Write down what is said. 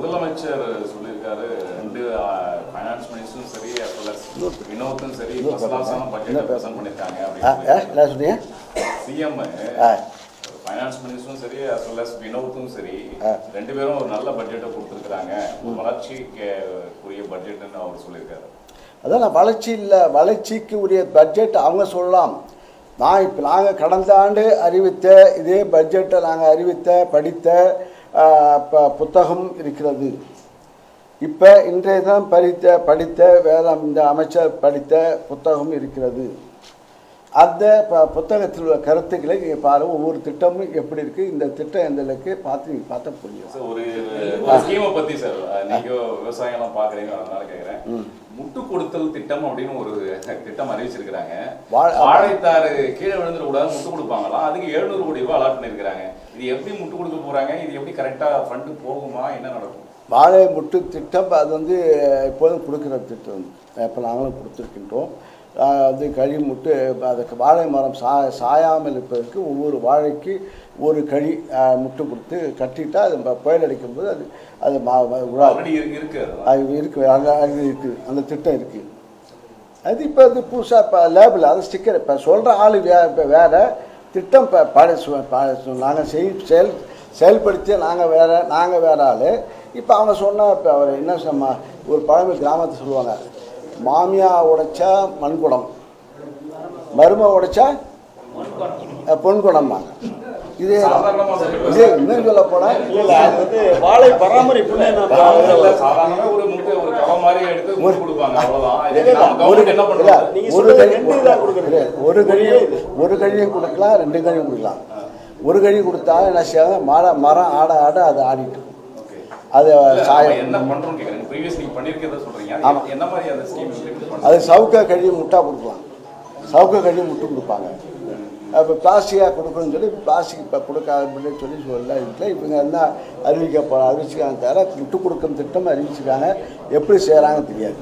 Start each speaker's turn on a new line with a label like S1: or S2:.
S1: முதலமைச்சர் சொல்லியிருக்காரு, 2 ஃபைனான்ஸ் மினிஸ்டரும் சரி, வினோத்தும் சரி, ஃபர்ஸ்ட் பட்ஜெட் பிரசன்ட் பண்ணியிருக்காங்க அப்படின்னு
S2: சொன்னீங்க.
S1: சிஎம் ஃபைனான்ஸ் மினிஸ்டரும் சரி, வினோத்தும் சரி, 2 பேரும் ஒரு நல்ல பட்ஜெட்டை கொடுத்துருக்குறாங்க, வளர்ச்சிக்குரிய பட்ஜெட்டுன்னு அவர் சொல்லியிருக்காரு.
S2: அதான் நான் வளர்ச்சிக்கு உரிய பட்ஜெட் அவங்க சொல்லலாம். நாங்கள் கடந்த ஆண்டு அறிவித்த இதே பட்ஜெட்டை நாங்கள் படித்த புத்தகம் இருக்கிறது. இப்போ இன்றைய தினம் படித்த இந்த அமைச்சர் படித்த புத்தகம் இருக்கிறது. அந்த புத்தகத்தில் உள்ள கருத்துக்களை நீங்கள் பாருங்கள். ஒவ்வொரு திட்டமும் எப்படி இருக்குது, இந்த திட்டம் எந்த அளவுக்கு பார்த்தா புரியும்.
S1: சார் ஒரு ஸ்கீமை பற்றி சார் நீங்கள் விவசாயம்லாம் பார்க்குறீங்க, அதனால கேட்குறேன். முட்டு கொடுத்தல் திட்டம் அப்படின்னு ஒரு திட்டம் அறிவிச்சிருக்கிறாங்க. வாழைத்தாறு கீழே விழுந்துடக்கூடாது, முட்டு கொடுப்பாங்களாம். அதுக்கு 700 கோடி ரூபாய் அலாட் பண்ணியிருக்கிறாங்க. இது எப்படி முட்டு கொடுக்க போகிறாங்க? இது எப்படி கரெக்டாக ஃபண்டு போகுமா? என்ன நடக்கும்?
S2: வாழை முட்டு திட்டம் அது எப்போதும் கொடுக்குற திட்டம். இப்போ நாங்களும் கொடுத்துருக்கின்றோம். அது கழி முட்டு, அதுக்கு வாழை மரம் சாயாமல் இருப்பதற்கு ஒவ்வொரு வாழைக்கு ஒரு கழி முட்டு கொடுத்து கட்டிட்டா அது புயல் அடிக்கும்போது அது இருக்குது. அந்த திட்டம் இருக்குது. அது இப்போ புதுசாக இப்போ லேபிள் அது ஸ்டிக்கர் இப்போ சொல்கிற ஆள் இப்போ வேறு திட்டம் நாங்கள் செயல்படுத்தி நாங்கள் வேறு ஆள். இப்போ அவங்க சொன்னால் இப்போ அவர் என்ன ஒரு பழமை கிராமத்தை சொல்லுவாங்க, மாமியா உடைச்சா மண்குடம், மருமை உடைச்சா பொன்குடம்பாங்க. இதே இன்னும் சொல்ல போனால்
S3: வாழை பராமரிப்பு
S2: ஒரு கழியும் கொடுக்கலாம், 2 கழியும் கொடுக்கலாம். ஒரு கழி கொடுத்தா என்ன செய்வாங்க, மரம் ஆட அது ஆடிட்டு அது அது சவுக்க கழுவி முட்டா கொடுக்கலாம். சவுக்க கழுவி முட்டு கொடுப்பாங்க. இப்போ பிளாஸ்டிக்காக கொடுக்கணும்னு சொல்லி பிளாஸ்டிக் இப்போ கொடுக்காதுன்னு சொல்லல. இல்லை இவங்க என்ன அறிவிச்சிருக்காங்க தவிர முட்டு கொடுக்கும் திட்டம் அறிவிச்சிருக்காங்க. எப்படி செய்கிறாங்கன்னு தெரியாது.